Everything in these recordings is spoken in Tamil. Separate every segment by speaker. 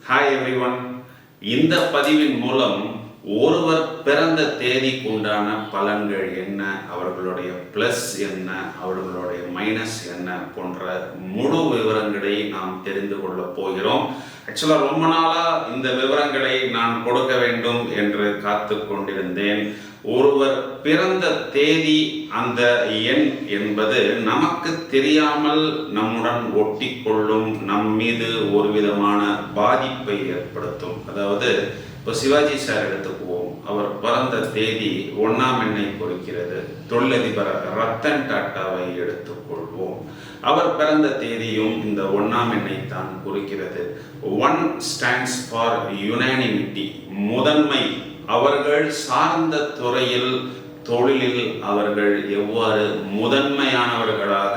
Speaker 1: Hi everyone. இந்த பதிவின் மூலம் ஒருவர் பிறந்த தேதிக்குண்டான பலன்கள் என்ன, அவர்களுடைய ப்ளஸ் என்ன, அவர்களுடைய மைனஸ் என்ன போன்ற முழு விவரங்களை நாம் தெரிந்து கொள்ளப் போகிறோம். ஆக்சுவலாக ரொம்ப நாளாக இந்த விவரங்களை நான் கொடுக்க வேண்டும் என்று காத்து கொண்டிருந்தேன். ஒருவர் பிறந்த தேதி, அந்த எண் என்பது நமக்கு தெரியாமல் நம்முடன் ஒட்டி கொள்ளும், நம் மீது ஒரு விதமான பாதிப்பை ஏற்படுத்தும். அதாவது இப்போ சிவாஜி சார் எடுத்துக்குவோம். அவர் பிறந்த தேதி 1ஆம் எண்ணை குறிக்கிறது. தொழிலதிபர் ரத்தன் டாட்டாவை எடுத்துக்கொள்வோம். அவர் பிறந்த தேதியும் இந்த 1ஆம் எண்ணை தான் குறிக்கிறது. 1 ஸ்டாண்ட்ஸ் ஃபார் யுனானிமிட்டி, முதன்மை. அவர்கள் சார்ந்த துறையில், தொழிலில் அவர்கள் எவ்வாறு முதன்மையானவர்களாக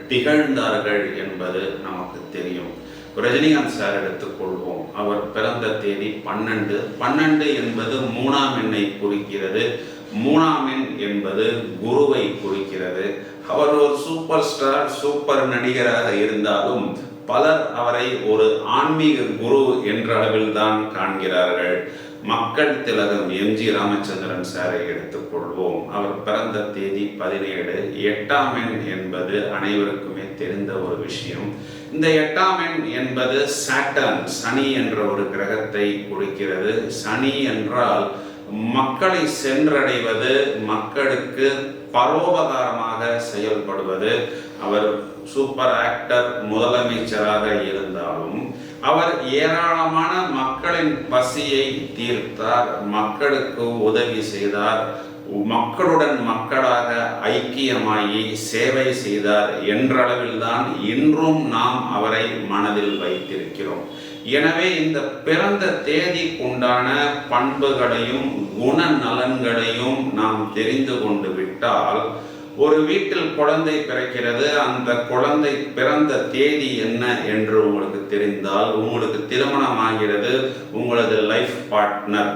Speaker 1: திகழ்ந்தார்கள் என்பது நமக்கு தெரியும். ரஜினிகாந்த் சார் எடுத்துக்கொள்வோம். அவர் பிறந்த தேதி 12 என்பது 3ஆம் எண்ணை குறிக்கிறது. 3ஆம் எண் என்பது குருவை குறிக்கிறது. அவர் ஒரு சூப்பர் ஸ்டார், சூப்பர் நடிகராக இருந்தாலும் பலர் அவரை ஒரு ஆன்மீக குரு என்ற அளவில் தான் காண்கிறார்கள். மக்கள் திலகம் எம்ஜி ராமச்சந்திரன் சாரை எடுத்துக்கொள்வோம். அவர் பிறந்த தேதி 17. 8ஆம் எண் என்பது அனைவருக்குமே தெரிந்த ஒரு விஷயம். இந்த 8ஆம் எண் என்பது சாட்டர்ன், சனி என்ற ஒரு கிரகத்தை குறிக்கிறது. சனி என்றால் மக்களை சென்றடைவது, மக்களுக்கு பரோபகாரமாக செயல்படுவது. அவர் சூப்பர் ஆக்டர், முதலமைச்சராக இருந்தாலும் அவர் ஏராளமான மக்களின் பசியை தீர்த்தார், மக்களுக்கு உதவி செய்தார், மக்களுடன் மக்களாக ஐக்கியமாகி சேவை செய்தார் என்றளவில்தான் இன்றும் நாம் அவரை மனதில் வைத்திருக்கிறோம். எனவே இந்த பிறந்த தேதிக்குண்டான பண்புகளையும் குணநலன்களையும் நாம் தெரிந்து கொண்டு விட்டால், ஒரு வீட்டில் குழந்தை பிறக்கிறது, அந்த குழந்தை பிறந்த தேதி என்ன என்று உங்களுக்கு தெரிந்தால், உங்களுக்கு திருமணம் ஆகிறது, உங்களது லைஃப் பார்ட்னர்,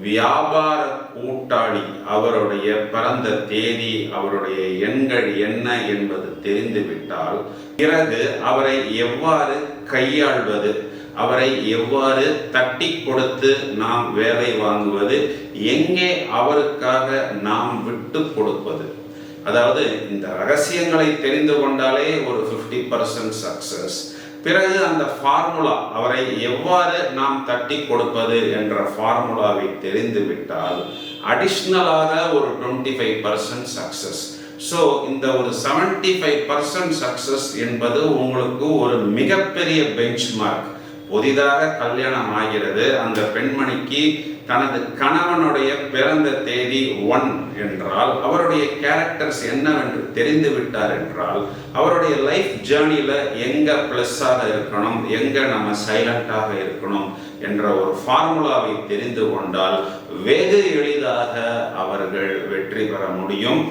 Speaker 1: வியாபார கூட்டாளி, அவருடைய பிறந்த தேதி, அவருடைய எண்கள் என்ன என்பது தெரிந்துவிட்டால், பிறகு அவரை எவ்வாறு கையாள்வது, அவரை எவ்வாறு தட்டி கொடுத்து நாம் வேலை வாங்குவது, எங்கே அவருக்காக நாம் விட்டு கொடுப்பது. அதாவது இந்த ரகசியங்களை தெரிந்து கொண்டாலே ஒரு 50% சக்சஸ். பிறகு அந்த ஃபார்முலா, அவரை எவ்வாறு நாம் தட்டி கொடுப்பது என்ற ஃபார்முலாவை தெரிந்துவிட்டால் அடிஷ்னலாக ஒரு 25% சக்சஸ். ஸோ இந்த ஒரு 75% சக்சஸ் என்பது உங்களுக்கு ஒரு மிகப்பெரிய பெஞ்ச்மார்க். புதிதாக கல்யாணம் ஆகிறது, அந்த பெண்மணிக்கு தனது கணவனுடைய பிறந்த தேதி 1 என்றால், அவருடைய கேரக்டர்ஸ் என்னவென்று தெரிந்து விட்டார் என்றால், அவருடைய லைஃப் ஜேர்னியில் எங்கே ப்ளஸ்ஸாக இருக்கணும், எங்கே நம்ம சைலண்டாக இருக்கணும் என்ற ஒரு ஃபார்முலாவை தெரிந்து கொண்டால் வெகு எளிதாக அவர்கள் வெற்றி பெற முடியும்.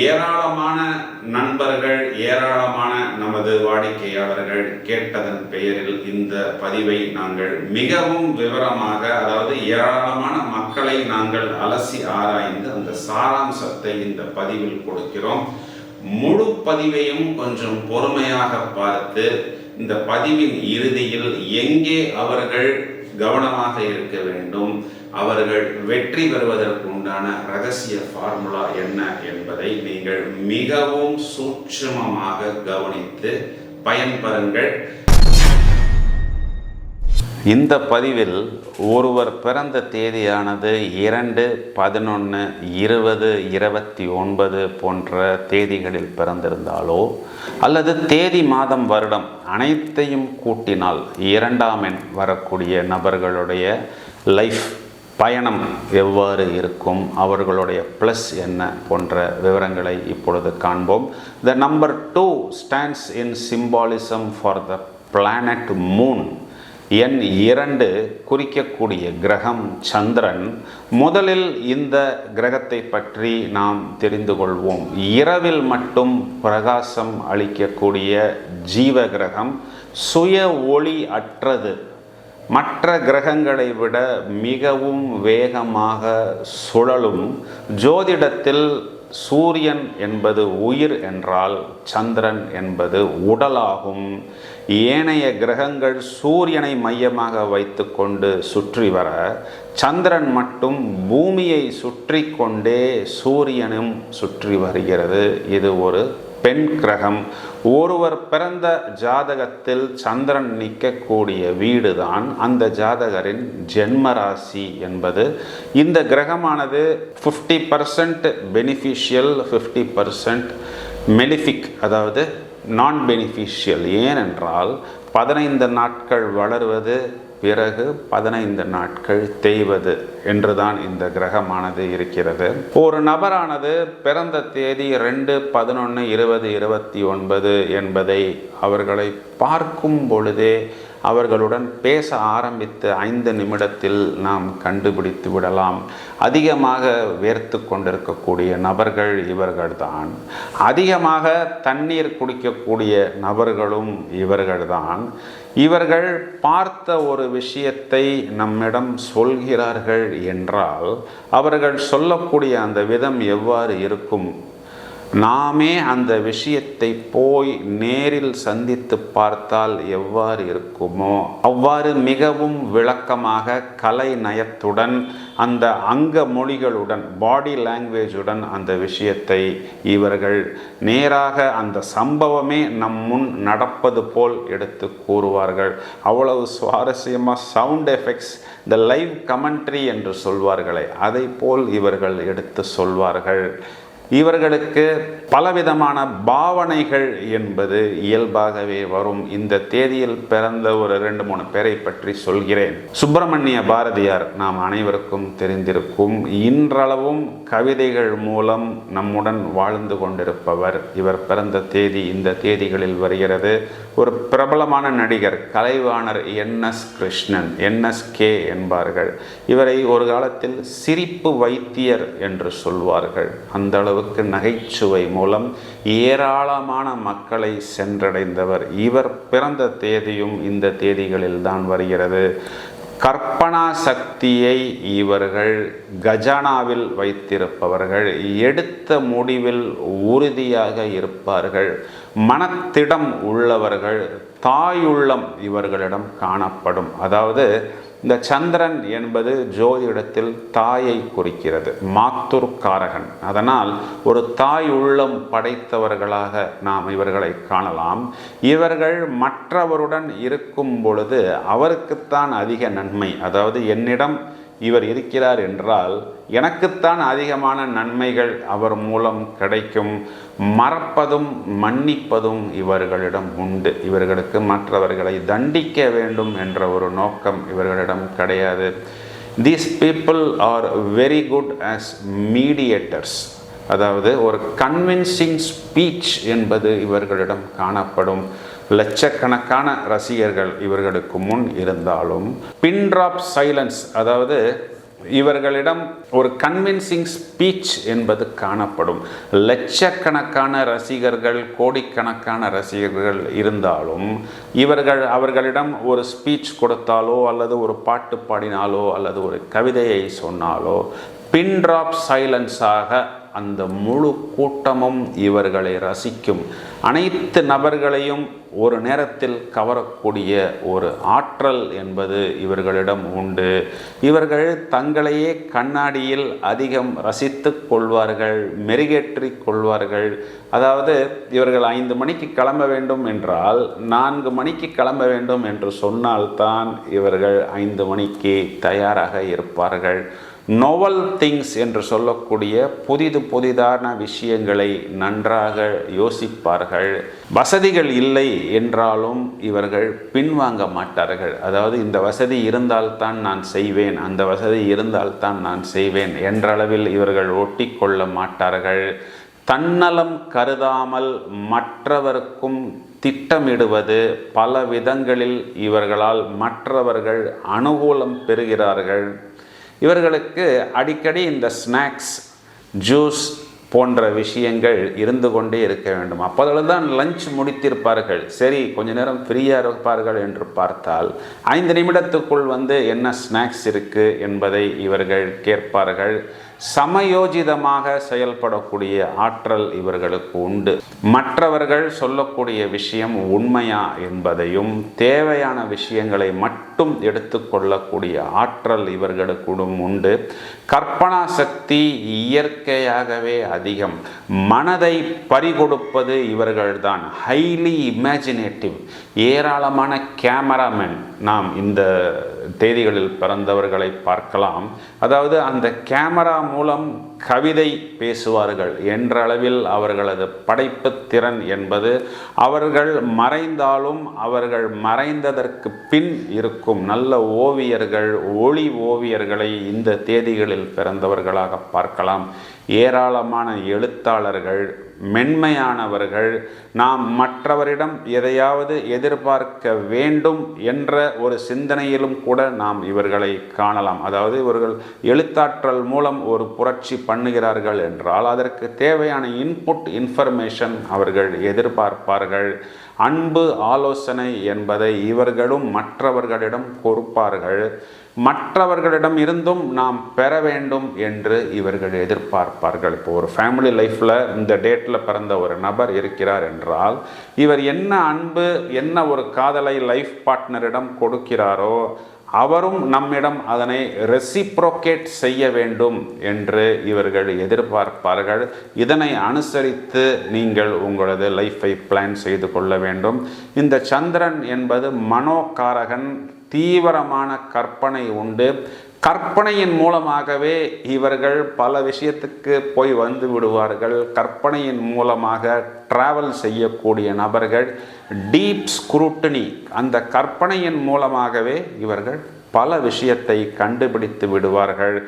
Speaker 1: ஏராளமான நண்பர்கள், ஏராளமான நமது வாடிக்கையாளர்கள் கேட்டதன் பெயரில் இந்த பதிவை நாங்கள் மிகவும் விவரமாக, அதாவது ஏராளமான மக்களை நாங்கள் அலசி ஆராய்ந்து அந்த சாராம்சத்தை இந்த பதிவில் கொடுக்கிறோம். முழு பதிவையும் கொஞ்சம் பொறுமையாக பார்த்து, இந்த பதிவின் இறுதியில் எங்கே அவர்கள் கவனமாக இருக்க வேண்டும், அவர்கள் வெற்றி பெறுவதற்கு உண்டான ரகசிய ஃபார்முலா என்ன என்பதை நீங்கள் மிகவும் சூட்சுமமாக கவனித்து பயன்பெறுங்கள். இந்த பதிவில் ஒருவர் பிறந்த தேதியானது 2, 11, 20, 29 போன்ற தேதிகளில் பிறந்திருந்தாலோ, அல்லது தேதி, மாதம், வருடம் அனைத்தையும் கூட்டினால் 2ஆம் எண் வரக்கூடிய நபர்களுடைய லைஃப் பயணம் எவ்வாறு இருக்கும், அவர்களுடைய ப்ளஸ் என்ன போன்ற விவரங்களை இப்பொழுது காண்போம். The number 2 stands in symbolism for the planet moon. எண் 2 குறிக்கக்கூடிய கிரகம் சந்திரன். முதலில் இந்த கிரகத்தை பற்றி நாம் தெரிந்து கொள்வோம். இரவில் மட்டும் பிரகாசம் அளிக்கக்கூடிய ஜீவ கிரகம், சுய ஒளி அற்றது, மற்ற கிரகங்களை விட மிகவும் வேகமாக சுழலும். ஜோதிடத்தில் சூரியன் என்பது உயிர் என்றால் சந்திரன் என்பது உடலாகும். ஏனைய கிரகங்கள் சூரியனை மையமாக வைத்து கொண்டு சுற்றி வர, சந்திரன் மட்டும் பூமியை சுற்றி கொண்டே சூரியனும் சுற்றி வருகிறது. இது ஒரு பெண் கிரகம். ஒருவர் பிறந்த ஜாதகத்தில் சந்திரன் நிற்கக்கூடிய வீடுதான் அந்த ஜாதகரின் ஜென்மராசி என்பது. இந்த கிரகமானது 50% பெனிஃபிஷியல், 50% மெலிஃபிக், அதாவது நான் பெனிஃபிஷியல். ஏனென்றால் 15 நாட்கள் வளர்வது, பிறகு 15 நாட்கள் தேய்வது என்றுதான் இந்த கிரகமானது இருக்கிறது. ஒரு நபரானது பிறந்த தேதி 2/11/2029 என்பதை அவர்களை பார்க்கும் பொழுதே அவர்களுடன் பேச ஆரம்பித்து 5 நிமிடத்தில் நாம் கண்டுபிடித்து விடலாம். அதிகமாக வேர்த்து கொண்டிருக்கக்கூடிய நபர்கள் இவர்கள்தான். அதிகமாக தண்ணீர் குடிக்கக்கூடிய நபர்களும் இவர்கள்தான். இவர்கள் பார்த்த ஒரு விஷயத்தை நம்மிடம் சொல்கிறார்கள் என்றால் அவர்கள் சொல்லக்கூடிய அந்த விதம் எவ்வாறு இருக்கும்? நாமே அந்த விஷயத்தை போய் நேரில் சந்தித்து பார்த்தால் எவ்வாறு இருக்குமோ அவ்வாறு மிகவும் விளக்கமாக கலை நயத்துடன் அந்த அங்க மொழிகளுடன், பாடி லாங்குவேஜுடன் அந்த விஷயத்தை இவர்கள் நேராக அந்த சம்பவமே நம் முன் நடப்பது போல் எடுத்து கூறுவார்கள். அவ்வளவு சுவாரஸ்யமாக சவுண்ட் எஃபெக்ட்ஸ், இந்த லைவ் கமெண்ட்ரி என்று சொல்வார்களே, அதை போல் இவர்கள் எடுத்து சொல்வார்கள். இவர்களுக்கு பலவிதமான பாவனைகள் என்பது இயல்பாகவே வரும். இந்த தேதியில் பிறந்த ஒரு 2-3 பேரை பற்றி சொல்கிறேன். சுப்பிரமணிய பாரதியார் நாம் அனைவருக்கும் தெரிந்திருக்கும். இன்றளவும் கவிதைகள் மூலம் நம்முடன் வாழ்ந்து கொண்டிருப்பவர். இவர் பிறந்த தேதி இந்த தேதிகளில் வருகிறது. ஒரு பிரபலமான நடிகர், கலைவாணர் NS கிருஷ்ணன், NSK என்பார்கள். இவரை ஒரு காலத்தில் சிரிப்பு வைத்தியர் என்று சொல்வார்கள். அந்த அளவு நகைச்சுவை மூலம் ஏராளமான மக்களை சென்றடைந்தவர். இவர் பிறந்த தேதியும் இந்த தேதிகளில் தான் வருகிறது. கற்பனா சக்தியை இவர்கள் கஜானாவில் வைத்திருப்பவர்கள். எடுத்த முடிவில் உறுதியாக இருப்பார்கள். மனத்திடம் உள்ளவர்கள். தாயுள்ளம் இவர்களிடம் காணப்படும். அதாவது இந்த சந்திரன் என்பது ஜோதிடத்தில் தாயை குறிக்கிறது, மாத்துர்காரகன். அதனால் ஒரு தாய் உள்ளம் படைத்தவர்களாக நாம் இவர்களை காணலாம். இவர்கள் மற்றவருடன் இருக்கும் பொழுது அவருக்குத்தான் அதிக நன்மை. அதாவது என்னிடம் இவர் இருக்கிறார் என்றால் எனக்குத்தான் அதிகமான நன்மைகள் அவர் மூலம் கிடைக்கும். மறப்பதும் மன்னிப்பதும் இவர்களிடம் உண்டு. இவர்களுக்கு மற்றவர்களை தண்டிக்க வேண்டும் என்ற ஒரு நோக்கம் இவர்களிடம் கிடையாது. These people are very good as mediators. அதாவது ஒரு கன்வின்சிங் ஸ்பீச் என்பது இவர்களிடம் காணப்படும். லட்சக்கணக்கான ரசிகர்கள் இவர்களுக்கு முன் இருந்தாலும் பின் ட்ராப் சைலன்ஸ், அதாவது இவர்களிடம் ஒரு கன்வின்சிங் ஸ்பீச் என்பது காணப்படும். லட்சக்கணக்கான ரசிகர்கள், கோடிக்கணக்கான ரசிகர்கள் இருந்தாலும் அவர்களிடம் ஒரு ஸ்பீச் கொடுத்தாலோ அல்லது ஒரு பாட்டு பாடினாலோ அல்லது ஒரு கவிதையை சொன்னாலோ பின் ட்ராப் சைலன்ஸாக அந்த முழு கூட்டமும் இவர்களை ரசிக்கும். அனைத்து நபர்களையும் ஒரு நேரத்தில் கவரக்கூடிய ஒரு ஆற்றல் என்பது இவர்களிடம் உண்டு. இவர்கள் தங்களையே கண்ணாடியில் அதிகம் ரசித்து கொள்வார்கள், மெருகேற்றிக் கொள்வார்கள். அதாவது இவர்கள் 5 மணிக்கு கிளம்ப வேண்டும் என்றால் 4 மணிக்கு கிளம்ப வேண்டும் என்று சொன்னால்தான் இவர்கள் 5 மணிக்கு தயாராக இருப்பார்கள். நோவல் திங்ஸ் என்று சொல்லக்கூடிய புதிதான விஷயங்களை நன்றாக யோசிப்பார்கள். வசதிகள் இல்லை என்றாலும் இவர்கள் பின்வாங்க மாட்டார்கள். அதாவது இந்த வசதி இருந்தால்தான் நான் செய்வேன், அந்த வசதி இருந்தால்தான் நான் செய்வேன் என்றளவில் இவர்கள் ஒட்டி கொள்ள மாட்டார்கள். தன்னலம் கருதாமல் மற்றவருக்கும் திட்டமிடுவது, பல விதங்களில் இவர்களால் மற்றவர்கள் அனுகூலம் பெறுகிறார்கள். இவர்களுக்கு அடிக்கடி இந்த ஸ்நாக்ஸ், ஜூஸ், போன்ற விஷயங்கள் இருந்து கொண்டே இருக்க வேண்டும். அப்பொழுதுதான் லஞ்ச் முடித்திருப்பார்கள். சரி, கொஞ்ச நேரம் ஃப்ரீயாக இருப்பார்கள் என்று பார்த்தால் 5 நிமிடத்துக்குள் என்ன ஸ்நாக்ஸ் இருக்குது என்பதை இவர்கள் கேட்பார்கள். சமயோஜிதமாக செயல்படக்கூடிய ஆற்றல் இவர்களுக்கு உண்டு. மற்றவர்கள் சொல்லக்கூடிய விஷயம் உண்மையா என்பதையும் தேவையான விஷயங்களை மட்டும் எடுத்துக்கொள்ளக்கூடிய ஆற்றல் இவர்களுக்கு உண்டு. கற்பனா சக்தி இயற்கையாகவே அதிகம். மனதை பறிகொடுப்பது இவர்கள்தான். Highly imaginative. ஏராளமான கேமராமேன் நாம் இந்த தேதிகளில் பிறந்தவர்களை பார்க்கலாம். அதாவது அந்த கேமரா மூலம் கவிதை பேசுவார்கள் என்ற அளவில் அவர்களது படைப்பு திறன் என்பது அவர்கள் மறைந்தாலும் அவர்கள் மறைந்ததற்கு பின் இருக்கும் நல்ல ஓவியர்கள், ஒளி ஓவியர்களை இந்த தேதிகளில் பிறந்தவர்களாக பார்க்கலாம். ஏராளமான எழுத்தாளர்கள், மென்மையானவர்கள், நாம் மற்றவரிடம் எதையாவது எதிர்பார்க்க வேண்டும் என்ற ஒரு சிந்தனையிலும் கூட நாம் இவர்களை காணலாம். அதாவது இவர்கள் எழுத்தாற்றல் மூலம் ஒரு புரட்சி பண்ணுகிறார்கள் என்றால் அதற்கு தேவையான இன்புட் இன்ஃபர்மேஷன் அவர்கள் எதிர்பார்ப்பார்கள். அன்பு ஆலோசனை என்பதை இவர்களும் மற்றவர்களிடம் கொடுப்பார்கள். மற்றவர்களிடம் இருந்தும் நாம் பெற வேண்டும் என்று இவர்கள் எதிர்பார்ப்பார்கள். இப்போ ஒரு ஃபேமிலி லைஃப்பில் இந்த டேட்டில் பிறந்த ஒரு நபர் இருக்கிறார் என்றால் இவர் என்ன அன்பு, என்ன ஒரு காதலை லைஃப் பார்ட்னரிடம் கொடுக்கிறாரோ அவரும் நம்மிடம் அதனை ரெசிப்ரோகேட் செய்ய வேண்டும் என்று இவர்கள் எதிர்பார்ப்பார்கள். இதனை அனுசரித்து நீங்கள் உங்களது லைஃப்பை பிளான் செய்து கொள்ள வேண்டும். இந்த சந்திரன் என்பது மனோகாரகன். தீவிரமான கற்பனை உண்டு. கற்பனையின் மூலமாகவே இவர்கள் பல விஷயத்துக்கு போய் வந்து விடுவார்கள். கற்பனையின் மூலமாக டிராவல் செய்யக்கூடிய நபர்கள். டீப் ஸ்க்ரூட்டனி, அந்த கற்பனையின் மூலமாகவே இவர்கள் பல விஷயத்தை கண்டுபிடித்து விடுவார்கள்.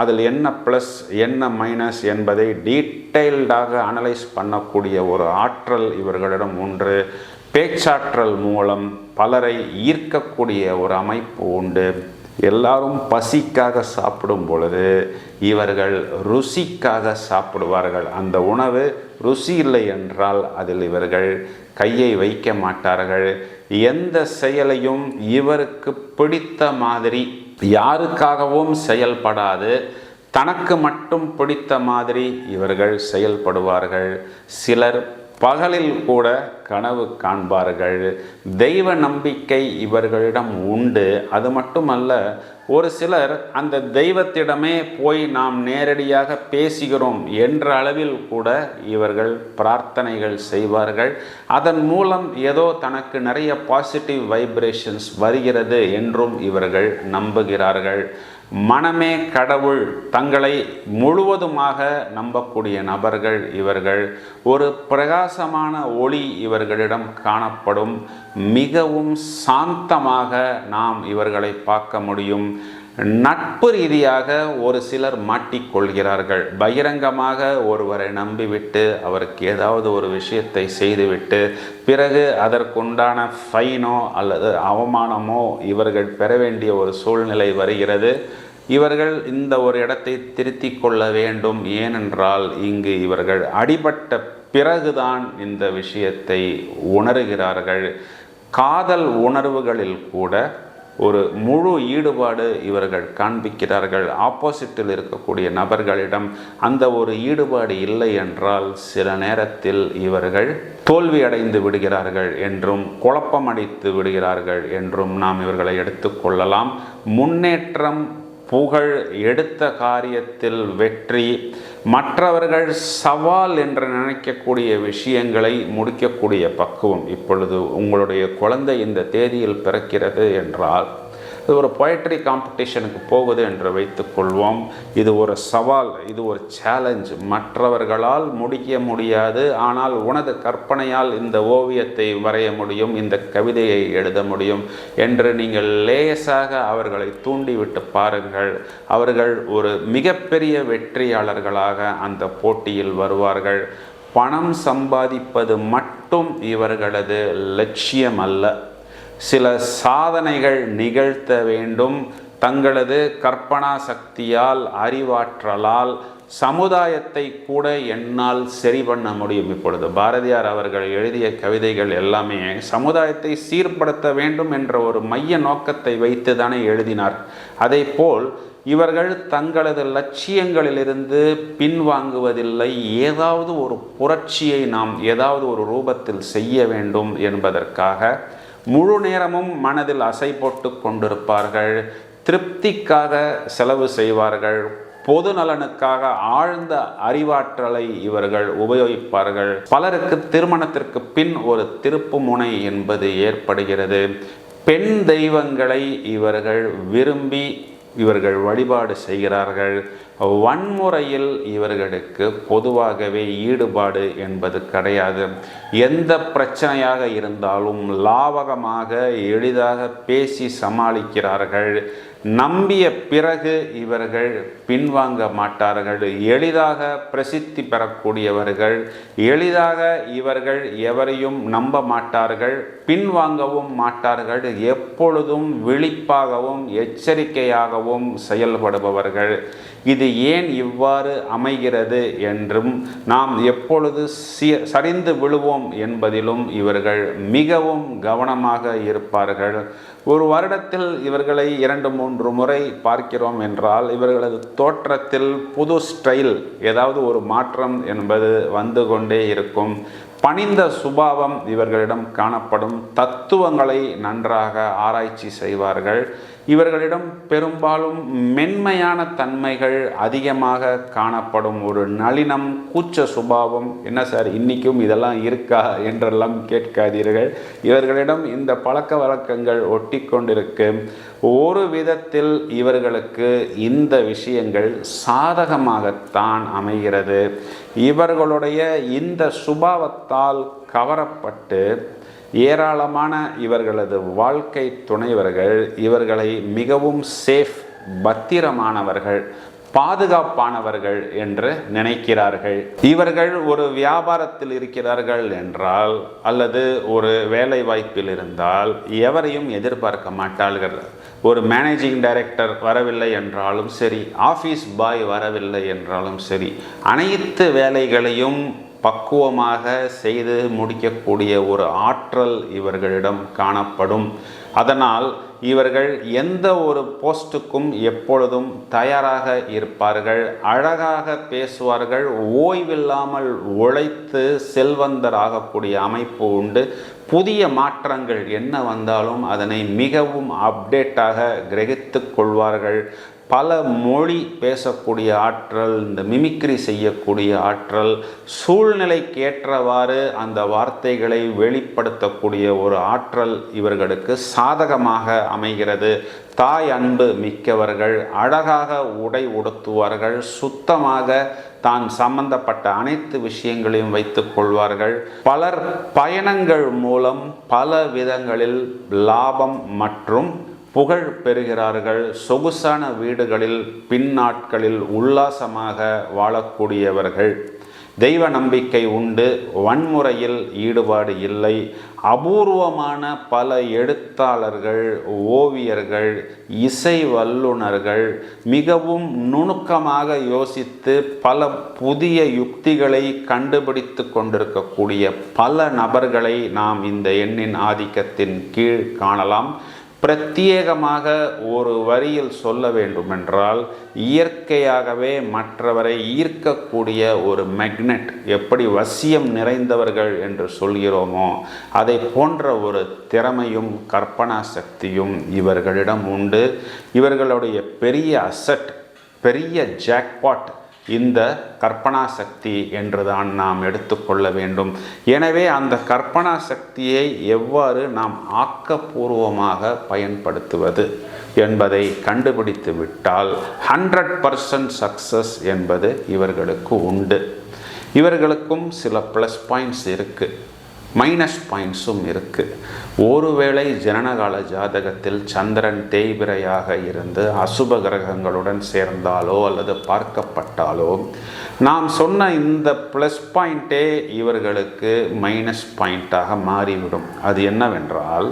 Speaker 1: அதில் என்ன ப்ளஸ் என்ன மைனஸ் என்பதை டீட்டெயில்டாக அனலைஸ் பண்ணக்கூடிய ஒரு ஆற்றல் இவர்களிடம் உண்டு. பேச்சாற்றல் மூலம் பலரை ஈர்க்கக்கூடிய ஒரு அமைப்பு உண்டு. எல்லாரும் பசிக்காக சாப்பிடும் பொழுது இவர்கள் ருசிக்காக சாப்பிடுவார்கள். அந்த உணவு ருசி இல்லை என்றால் அதில் இவர்கள் கையை வைக்க மாட்டார்கள். எந்த செயலையும் இவருக்கு பிடித்த மாதிரி யாருக்காகவும் செயல்படாது. தனக்கு மட்டும் பிடித்த மாதிரி இவர்கள் செயல்படுவார்கள். சிலர் பகலில் கூட கனவு காண்பார்கள். தெய்வ நம்பிக்கை இவர்களிடம் உண்டு. அது மட்டுமல்ல, ஒரு சிலர் அந்த தெய்வத்திடமே போய் நாம் நேரடியாக பேசுகிறோம் என்ற அளவில் கூட இவர்கள் பிரார்த்தனைகள் செய்வார்கள். அதன் மூலம் ஏதோ தனக்கு நிறைய பாசிட்டிவ் வைப்ரேஷன்ஸ் வருகிறது என்றும் இவர்கள் நம்புகிறார்கள். மனமே கடவுள், தங்களை முழுவதுமாக நம்பக்கூடிய நபர்கள் இவர்கள். ஒரு பிரகாசமான ஒளி இவர்களிடம் காணப்படும். மிகவும் சாந்தமாக நாம் இவர்களை பார்க்க முடியும். நட்பு ரீதியாக ஒரு சிலர் மாட்டிக்கொள்கிறார்கள். பகிரங்கமாக ஒருவரை நம்பிவிட்டு அவருக்கு ஏதாவது ஒரு விஷயத்தை செய்துவிட்டு பிறகு அதற்குண்டான ஃபைனோ அல்லது அவமானமோ இவர்கள் பெற வேண்டிய ஒரு சூழ்நிலை வருகிறது. இவர்கள் இந்த ஒரு இடத்தை திருத்தி கொள்ள வேண்டும். ஏனென்றால் இங்கு இவர்கள் அடிபட்ட பிறகுதான் இந்த விஷயத்தை உணர்கிறார்கள். காதல் உணர்வுகளில் கூட ஒரு முழு ஈடுபாடு இவர்கள் காண்பிக்கிறார்கள். ஆப்போசிட்டில் இருக்கக்கூடிய நபர்களிடம் அந்த ஒரு ஈடுபாடு இல்லை என்றால் சில நேரத்தில் இவர்கள் தோல்வி அடைந்து விடுகிறார்கள் என்றும் குழப்பமடைத்து விடுகிறார்கள் என்றும் நாம் இவர்களை எடுத்துக்கொள்ளலாம். முன்னேற்றம், புகழ், எடுத்த காரியத்தில் வெற்றி, மற்றவர்கள் சவால் என்று நினைக்கக்கூடிய விஷயங்களை முடிக்கக்கூடிய பக்குவம். இப்பொழுது உங்களுடைய குழந்தை இந்த தேதியில் பிறக்கிறது என்றால் இது ஒரு பொயட்ரி காம்படிஷனுக்கு போகுது என்று வைத்துக்கொள்வோம். இது ஒரு சவால், இது ஒரு சேலஞ்ச். மற்றவர்களால் முடிக்க முடியாது, ஆனால் உனது கற்பனையால் இந்த ஓவியத்தை வரைய முடியும், இந்த கவிதையை எழுத முடியும் என்று நீங்கள் லேசாக அவர்களை தூண்டிவிட்டு பாருங்கள். அவர்கள் ஒரு மிகப்பெரிய வெற்றியாளர்களாக அந்த போட்டியில் வருவார்கள். பணம் சம்பாதிப்பது மட்டும் இவர்களது லட்சியம் அல்ல. சில சாதனைகள் நிகழ்த்த வேண்டும். தங்களது கற்பனா சக்தியால், அறிவாற்றலால் சமுதாயத்தை கூட என்னால் சரி பண்ண முடியும். இப்பொழுது பாரதியார் அவர்கள் எழுதிய கவிதைகள் எல்லாமே சமுதாயத்தை சீர்படுத்த வேண்டும் என்ற ஒரு மைய நோக்கத்தை வைத்து தானே எழுதினார். அதே போல் இவர்கள் தங்களது லட்சியங்களிலிருந்து பின்வாங்குவதில்லை. ஏதாவது ஒரு புரட்சியை நாம் ஏதாவது ஒரு ரூபத்தில் செய்ய வேண்டும் என்பதற்காக முழு நேரமும் மனதில் அசை போட்டு கொண்டிருப்பார்கள். திருப்திக்காக செலவு செய்வார்கள். பொது நலனுக்காக ஆழ்ந்த அறிவாற்றலை இவர்கள் உபயோகிப்பார்கள். பலருக்கு திருமணத்திற்கு பின் ஒரு திருப்பு முனை என்பது ஏற்படுகிறது. பெண் தெய்வங்களை இவர்கள் விரும்பி இவர்கள் வழிபாடு செய்கிறார்கள். வன்முறையில் இவர்களுக்கு பொதுவாகவே ஈடுபாடு என்பது கிடையாது. எந்த பிரச்சனையாக இருந்தாலும் லாவகமாக எளிதாக பேசி சமாளிக்கிறார்கள். நம்பிய பிறகு இவர்கள் பின்வாங்க மாட்டார்கள். எளிதாக பிரசித்தி பெறக்கூடியவர்கள். எளிதாக இவர்கள் எவரையும் நம்ப மாட்டார்கள், பின்வாங்கவும் மாட்டார்கள். எப்பொழுதும் விழிப்பாகவும் எச்சரிக்கையாகவும் செயல்படுபவர்கள். இது ஏன் இவ்வாறு அமைகிறது என்றும் நாம் எப்பொழுது சரிந்து விழுவோம் என்பதிலும் இவர்கள் மிகவும் கவனமாக இருப்பார்கள். ஒரு வருடத்தில் இவர்களை 2-3 முறை பார்க்கிறோம் என்றால் இவர்களது தோற்றத்தில் புது ஸ்டைல், ஏதாவது ஒரு மாற்றம் என்பது வந்து கொண்டே இருக்கும். பணிந்த சுபாவம் இவர்களிடம் காணப்படும். தத்துவங்களை நன்றாக ஆராய்ச்சி செய்வார்கள். இவர்களிடம் பெரும்பாலும் மென்மையான தன்மைகள் அதிகமாக காணப்படும். ஒரு நளினம், கூச்ச சுபாவம். என்ன சார் இன்னைக்கும் இதெல்லாம் இருக்கா என்றெல்லாம் கேட்காதீர்கள். இவர்களிடம் இந்த பழக்க வழக்கங்கள் ஒட்டி கொண்டிருக்கு. ஒரு விதத்தில் இவர்களுக்கு இந்த விஷயங்கள் சாதகமாகத்தான் அமைகிறது. இவர்களுடைய இந்த சுபாவத்தால் கவரப்பட்டு ஏராளமான இவர்களது வாழ்க்கை துணைவர்கள் இவர்களை மிகவும் சேஃப், பத்திரமானவர்கள், பாதுகாப்பானவர்கள் என்று நினைக்கிறார்கள். இவர்கள் ஒரு வியாபாரத்தில் இருக்கிறார்கள் என்றால் அல்லது ஒரு வேலை வாய்ப்பில் இருந்தால் எவரையும் எதிர்பார்க்க மாட்டார்கள். ஒரு மேனேஜிங் டைரக்டர் வரவில்லை என்றாலும் சரி, ஆஃபீஸ் பாய் வரவில்லை என்றாலும் சரி, அனைத்து வேலைகளையும் பக்குவமாக செய்து முடிக்கக்கூடிய ஒரு ஆற்றல் இவர்களிடம் காணப்படும். அதனால் இவர்கள் எந்த ஒரு போஸ்ட்டுக்கும் எப்பொழுதும் தயாராக இருப்பார்கள். அழகாக பேசுவார்கள். ஓய்வில்லாமல் உழைத்து செல்வந்தராகக்கூடிய அமைப்பு உண்டு. புதிய மாற்றங்கள் என்ன வந்தாலும் அதனை மிகவும் அப்டேட்டாக கிரகித்து கொள்வார்கள். பல மொழி பேசக்கூடிய ஆற்றல், இந்த மிமிக்ரி செய்யக்கூடிய ஆற்றல், சூழ்நிலைக்கு ஏற்றவாறு அந்த வார்த்தைகளை வெளிப்படுத்தக்கூடிய ஒரு ஆற்றல் இவர்களுக்கு சாதகமாக அமைகிறது. தாய் அன்பு மிக்கவர்கள். அழகாக உடை உடுத்துவார்கள். சுத்தமாக தான் சம்பந்தப்பட்ட அனைத்து விஷயங்களையும் வைத்துக் கொள்வார்கள். பலர் பயணங்கள் மூலம் பல விதங்களில் லாபம் மற்றும் புகழ் பெறுகிறார்கள். சொகுசான வீடுகளில் பின்னாட்களில் உல்லாசமாக வாழக்கூடியவர்கள். தெய்வ நம்பிக்கை உண்டு. வன்முறையில் ஈடுபாடு இல்லை. அபூர்வமான பல எழுத்தாளர்கள், ஓவியர்கள், இசை வல்லுநர்கள் மிகவும் நுணுக்கமாக யோசித்து பல புதிய யுக்திகளை கண்டுபிடித்து கொண்டிருக்கக்கூடிய பல நபர்களை நாம் இந்த எண்ணின் ஆதிக்கத்தின் கீழ் காணலாம். பிரத்யேகமாக ஒரு வரியில் சொல்ல வேண்டுமென்றால், இயற்கையாகவே மற்றவரை ஈர்க்கக்கூடிய ஒரு மேக்னெட், எப்படி வசியம் நிறைந்தவர்கள் என்று சொல்கிறோமோ அதை போன்ற ஒரு திறமையும் கற்பனா சக்தியும் இவர்களிடம் உண்டு. இவர்களுடைய பெரிய அசட், பெரிய ஜாக்பாட் இந்த கற்பனா சக்தி என்றுதான் நாம் எடுத்துக்கொள்ள வேண்டும். எனவே அந்த கற்பனா சக்தியை எவ்வாறு நாம் ஆக்கப்பூர்வமாக பயன்படுத்துவது என்பதை கண்டுபிடித்து விட்டால் 100% சக்சஸ் என்பது இவர்களுக்கு உண்டு. இவர்களுக்கும் சில ப்ளஸ் பாயிண்ட்ஸ் இருக்குது, மைனஸ் பாயிண்ட்ஸும் இருக்குது. ஒருவேளை ஜனனகால ஜாதகத்தில் சந்திரன் தேய்பிரையாக இருந்து அசுப கிரகங்களுடன் சேர்ந்தாலோ அல்லது பார்க்கப்பட்டாலோ நாம் சொன்ன இந்த ப்ளஸ் பாயிண்ட்டே இவர்களுக்கு மைனஸ் பாயிண்ட்டாக மாறிவிடும். அது என்னவென்றால்,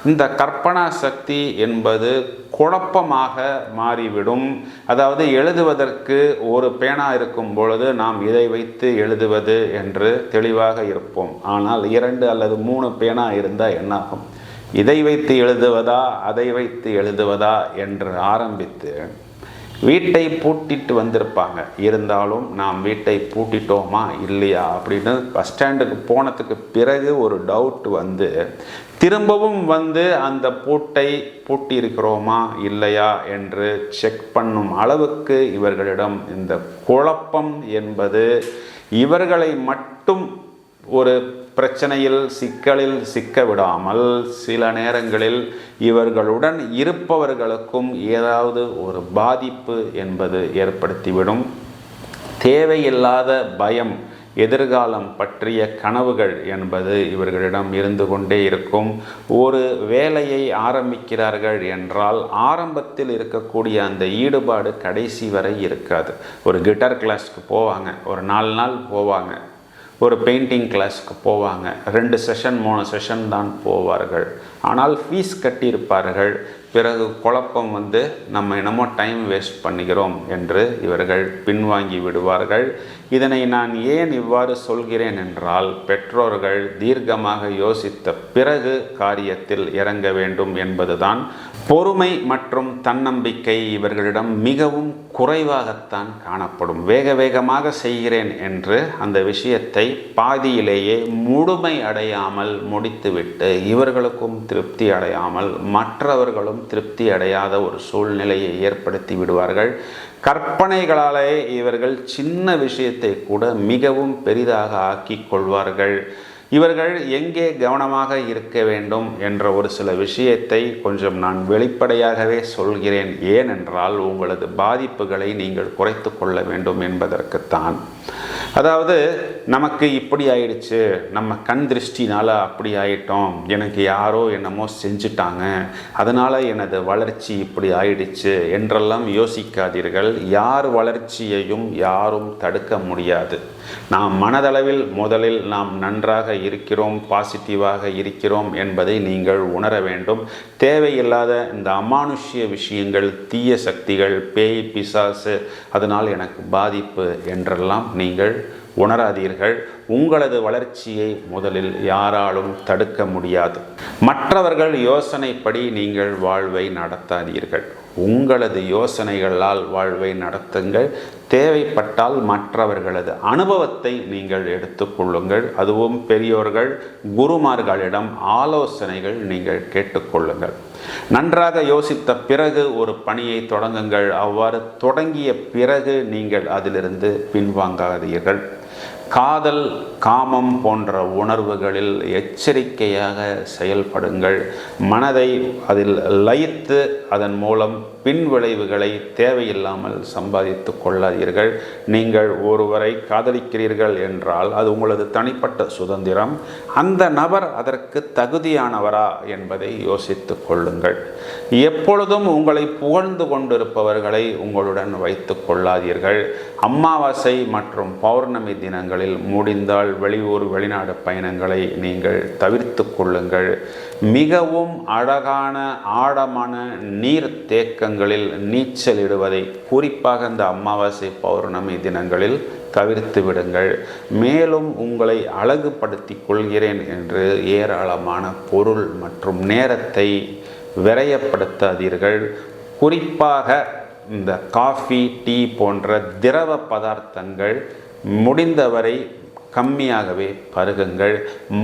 Speaker 1: இந்த கற்பனா சக்தி என்பது குழப்பமாக மாறிவிடும். அதாவது எழுதுவதற்கு ஒரு பேனா இருக்கும் பொழுது நாம் இதை வைத்து எழுதுவது என்று தெளிவாக இருப்போம். ஆனால் 2 அல்லது 3 பேனா இருந்தால் என்னாகும்? இதை வைத்து எழுதுவதா அதை வைத்து எழுதுவதா என்று ஆரம்பித்து வீட்டை பூட்டிட்டு வந்திருப்பாங்க. இருந்தாலும் நாம் வீட்டை பூட்டிட்டோமா இல்லையா அப்படின்னு பஸ் ஸ்டாண்டுக்கு போனதுக்கு பிறகு ஒரு டவுட் வந்து திரும்பவும் வந்து அந்த பூட்டை பூட்டி இருக்கிறோமா இல்லையா என்று செக் பண்ணும் அளவுக்கு இவர்களிடம் இந்த குழப்பம் என்பது இவர்களை மட்டும் ஒரு பிரச்சனையில் சிக்கலில் சிக்க விடாமல் சில நேரங்களில் இவர்களுடன் இருப்பவர்களுக்கும் ஏதாவது ஒரு பாதிப்பு என்பது ஏற்படுத்திவிடும். தேவையில்லாத பயம், எதிர்காலம் பற்றிய கனவுகள் என்பது இவர்களிடம் இருந்து கொண்டே இருக்கும். ஒரு வேலையை ஆரம்பிக்கிறார்கள் என்றால் ஆரம்பத்தில் இருக்கக்கூடிய அந்த ஈடுபாடு கடைசி வரை இருக்காது. ஒரு கிட்டார் கிளாஸ்க்கு போவாங்க, ஒரு 4 நாள் போவாங்க. ஒரு பெயிண்டிங் கிளாஸ்க்கு போவாங்க, 2 செஷன் 3 செஷன் தான் போவார்கள். ஆனால் ஃபீஸ் கட்டியிருப்பார்கள். பிறகு குழப்பம் வந்து நம்ம என்னமோ டைம் வேஸ்ட் பண்ணுகிறோம் என்று இவர்கள் பின்வாங்கி விடுவார்கள். இதனை நான் ஏன் இவ்வாறு சொல்கிறேன் என்றால், பெற்றோர்கள் தீர்க்கமாக யோசித்த பிறகு காரியத்தில் இறங்க வேண்டும் என்பதுதான். பொறுமை மற்றும் தன்னம்பிக்கை இவர்களிடம் மிகவும் குறைவாகத்தான் காணப்படும். வேக வேகமாக செய்கிறேன் என்று அந்த விஷயத்தை பாதியிலேயே முழுமை அடையாமல் முடித்துவிட்டு இவர்களுக்கும் திருப்தி அடையாமல் மற்றவர்களும் திருப்தி அடையாத ஒரு சூழ்நிலையை ஏற்படுத்தி விடுவார்கள். கற்பனைகளாலே இவர்கள் சின்ன விஷயத்தை கூட மிகவும் பெரிதாக ஆக்கி கொள்வார்கள். இவர்கள் எங்கே கவனமாக இருக்க வேண்டும் என்ற ஒரு சில விஷயத்தை கொஞ்சம் நான் வெளிப்படையாகவே சொல்கிறேன். ஏனென்றால் உங்களது பாதிப்புகளை நீங்கள் குறைத்து கொள்ள வேண்டும் என்பதற்குத்தான். அதாவது நமக்கு இப்படி ஆயிடுச்சு, நம்ம கண் திருஷ்டினால் அப்படி ஆயிட்டோம், எனக்கு யாரோ என்னமோ செஞ்சுட்டாங்க, அதனால் எனது வளர்ச்சி இப்படி ஆயிடுச்சு என்றெல்லாம் யோசிக்காதீர்கள். யார் வளர்ச்சியையும் யாரும் தடுக்க முடியாது. நாம் மனதளவில் முதலில் நாம் நன்றாக இருக்கிறோம், பாசிட்டிவாக இருக்கிறோம் என்பதை நீங்கள் உணர வேண்டும். தேவையில்லாத இந்த அமானுஷ்ய விஷயங்கள், தீய சக்திகள், பேய் பிசாசு, அதனால் எனக்கு பாதிப்பு என்றெல்லாம் நீங்கள் உணராதீர்கள். உங்களது வளர்ச்சியை முதலில் யாராலும் தடுக்க முடியாது. மற்றவர்கள் யோசனைப்படி நீங்கள் வாழ்வை நடத்தாதீர்கள். உங்களது யோசனைகளால் வாழ்வை நடத்துங்கள். தேவைப்பட்டால் மற்றவர்களது அனுபவத்தை நீங்கள் எடுத்துக்கொள்ளுங்கள். அதுவும் பெரியோர்கள், குருமார்களிடம் ஆலோசனைகள் நீங்கள் கேட்டுக்கொள்ளுங்கள். நன்றாக யோசித்த பிறகு ஒரு பணியை தொடங்குங்கள். அவ்வாறு தொடங்கிய பிறகு நீங்கள் அதிலிருந்து பின்வாங்காதீர்கள். காதல், காமம் போன்ற உணர்வுகளில் எச்சரிக்கையாக செயல்படுங்கள். மனதை அதில் லயித்து அதன் மூலம் பின் விளைவுகளை தேவையில்லாமல் சம்பாதித்து கொள்ளாதீர்கள். நீங்கள் ஒருவரை காதலிக்கிறீர்கள் என்றால் அது உங்களது தனிப்பட்ட சுதந்திரம். அந்த நபர் அதற்கு தகுதியானவரா என்பதை யோசித்து கொள்ளுங்கள். எப்பொழுதும் உங்களை புகழ்ந்து கொண்டிருப்பவர்களை உங்களுடன் வைத்து கொள்ளாதீர்கள். அமாவாசை மற்றும் பௌர்ணமி தினங்களில் முடிந்தால் வெளியூர், வெளிநாடு பயணங்களை நீங்கள் தவிர்த்து கொள்ளுங்கள். மிகவும் அழகான ஆழமான நீர் தேக்கங்களில் நீச்சலிடுவதை குறிப்பாக இந்த அமாவாசை பௌர்ணமி தினங்களில் தவிர்த்து விடுங்கள். மேலும் உங்களை அழகுபடுத்தி கொள்கிறேன் என்று ஏராளமான பொருள் மற்றும் நேரத்தை விரயப்படுத்தாதீர்கள். குறிப்பாக இந்த காஃபி, டீ போன்ற திரவ பதார்த்தங்கள் முடிந்தவரை கம்மியாகவே பருகுங்கள்.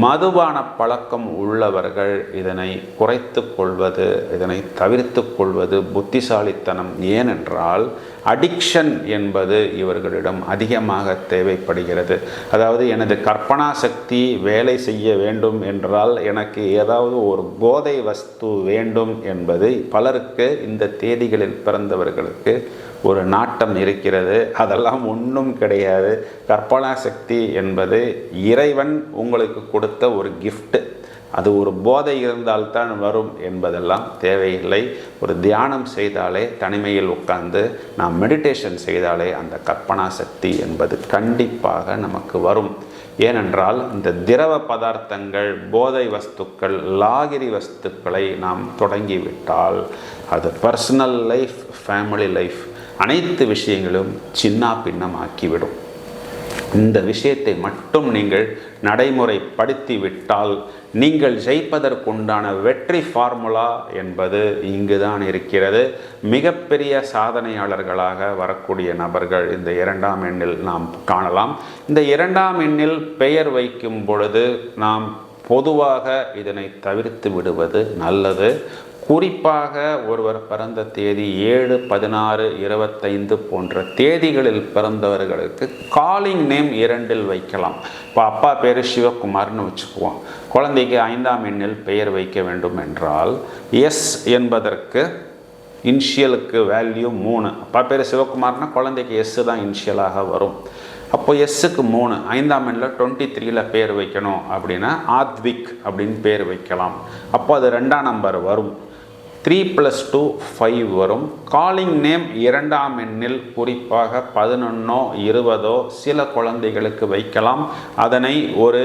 Speaker 1: மதுபான பழக்கம் உள்ளவர்கள் இதனை குறைத்து கொள்வது, இதனை தவிர்த்து கொள்வது புத்திசாலித்தனம். ஏனென்றால் அடிக்ஷன் என்பது இவர்களிடம் அதிகமாக தேவைப்படுகிறது. அதாவது எனது கற்பனா சக்தி வேலை செய்ய வேண்டும் என்றால் எனக்கு ஏதாவது ஒரு போதை வஸ்து வேண்டும் என்பது பலருக்கு, இந்த தேதிகளில் பிறந்தவர்களுக்கு ஒரு நாட்டம் இருக்கிறது. அதெல்லாம் ஒன்றும் கிடையாது. கற்பனா சக்தி என்பது இறைவன் உங்களுக்கு கொடுத்த ஒரு கிஃப்ட். அது ஒரு போதை இருந்தால்தான் வரும் என்பதெல்லாம் தேவையில்லை. ஒரு தியானம் செய்தாலே, தனிமையில் உட்கார்ந்து நாம் மெடிடேஷன் செய்தாலே அந்த கற்பனா சக்தி என்பது கண்டிப்பாக நமக்கு வரும். ஏனென்றால் இந்த திரவ பதார்த்தங்கள், போதை வஸ்துக்கள், லாகிரி வஸ்துக்களை நாம் தொடங்கிவிட்டால் அது பர்சனல் லைஃப், ஃபேமிலி லைஃப் அனைத்து விஷயங்களும் சின்ன பின்னமாக்கிவிடும். இந்த விஷயத்தை மட்டும் நீங்கள் நடைமுறைப்படுத்தி விட்டால் நீங்கள் ஜெயிப்பதற்குண்டான வெற்றி ஃபார்முலா என்பது இங்குதான் இருக்கிறது. மிகப்பெரிய சாதனையாளர்களாக வரக்கூடிய நபர்கள் இந்த 2ஆம் எண்ணில் நாம் காணலாம். இந்த 2ஆம் எண்ணில் பெயர் வைக்கும் பொழுது நாம் பொதுவாக இதனை தவிர்த்து விடுவது நல்லது. குறிப்பாக ஒருவர் பிறந்த தேதி 7, 16, 25 போன்ற தேதிகளில் பிறந்தவர்களுக்கு காலிங் நேம் 2இல் வைக்கலாம். இப்போ அப்பா பேர் சிவகுமார்னு வச்சுக்குவோம். குழந்தைக்கு 5ஆம் எண்ணில் பெயர் வைக்க வேண்டும் என்றால் எஸ் என்பதற்கு இனிஷியலுக்கு வேல்யூ 3. அப்பா பேர் சிவகுமார்னா குழந்தைக்கு எஸ் தான் இனிஷியலாக வரும். அப்போ எஸ்ஸுக்கு 3, 5ஆம் எண்ணில் 23ல் பேர் வைக்கணும் அப்படின்னா ஆத்விக் அப்படின்னு பேர் வைக்கலாம். அப்போ அது 2ஆம் நம்பர் வரும். 3 + 2 5 வரும். காலிங் நேம் 2ஆம் எண்ணில் குறிப்பாக 11, 20 சில குழந்தைகளுக்கு வைக்கலாம். அதனை ஒரு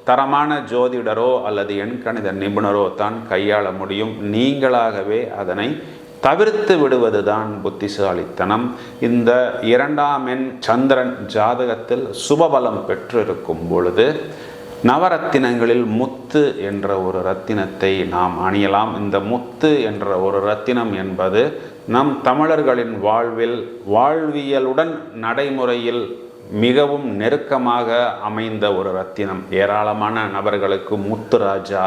Speaker 1: தரமான ஜோதிடரோ அல்லது எண்கணித நிபுணரோ தான் கையாள முடியும். நீங்களாகவே அதனை தவிர்த்து விடுவதுதான் புத்திசாலித்தனம். இந்த 2ஆம் எண் சந்திரன் ஜாதகத்தில் சுபபலம் பெற்றிருக்கும் பொழுது நவரத்தினங்களில் முத்து என்ற ஒரு ரத்தினத்தை நாம் அணியலாம். இந்த முத்து என்ற ஒரு ரத்தினம் என்பது நம் தமிழர்களின் வாழ்வியலுடன் நடைமுறையில் மிகவும் நெருக்கமாக அமைந்த ஒரு ரத்தினம். ஏராளமான நபர்களுக்கு முத்துராஜா,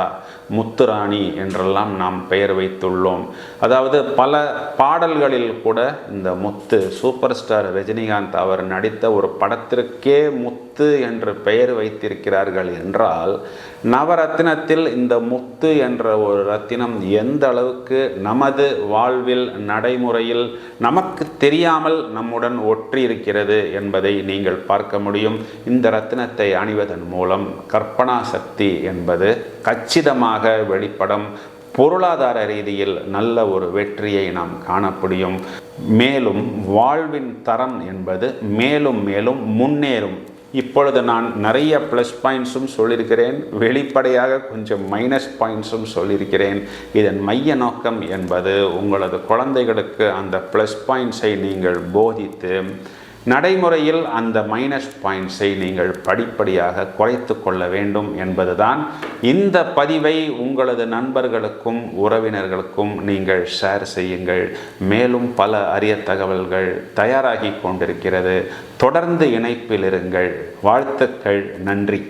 Speaker 1: முத்துராணி என்றெல்லாம் நாம் பெயர் வைத்துள்ளோம். அதாவது பல பாடல்களில் கூட இந்த முத்து, சூப்பர் ஸ்டார் ரஜினிகாந்த் அவர் நடித்த ஒரு படத்திற்கே முத்து என்று பெயர் வைத்திருக்கிறார்கள் என்றால் நவரத்தினத்தில் இந்த முத்து என்ற ஒரு ரத்தினம் எந்த அளவுக்கு நமது வாழ்வில் நடைமுறையில் நமக்கு தெரியாமல் நம்முடன் ஒற்றி இருக்கிறது என்பதை நீங்கள் பார்க்க முடியும். இந்த ரத்தினத்தை அணிவதன் மூலம் கற்பனா சக்தி என்பது கச்சிதமாக வெளிப்படும். பொருளாதார ரீதியில் நல்ல ஒரு வெற்றியை நாம் காணப்படியும். மேலும் வாழ்வின் தரம் என்பது மேலும் மேலும் முன்னேறும். இப்பொழுது நான் நிறைய ப்ளஸ் பாயிண்ட்ஸும் சொல்லியிருக்கிறேன், வெளிப்படையாக கொஞ்சம் மைனஸ் பாயிண்ட்ஸும் சொல்லியிருக்கிறேன். இதன் மைய நோக்கம் என்பது உங்களது குழந்தைகளுக்கு அந்த ப்ளஸ் பாயிண்ட்ஸை நீங்கள் போதித்து நடைமுறையில் அந்த மைனஸ் பாயிண்ட்ஸை நீங்கள் படிப்படியாக குறைத்து கொள்ள வேண்டும் என்பதுதான். இந்த பதிவை உங்களது நண்பர்களுக்கும் உறவினர்களுக்கும் நீங்கள் ஷேர் செய்யுங்கள். மேலும் பல அரிய தகவல்கள் தயாராகி கொண்டிருக்கிறது. தொடர்ந்து இணைப்பில் இருங்கள். வாழ்த்துக்கள். நன்றி.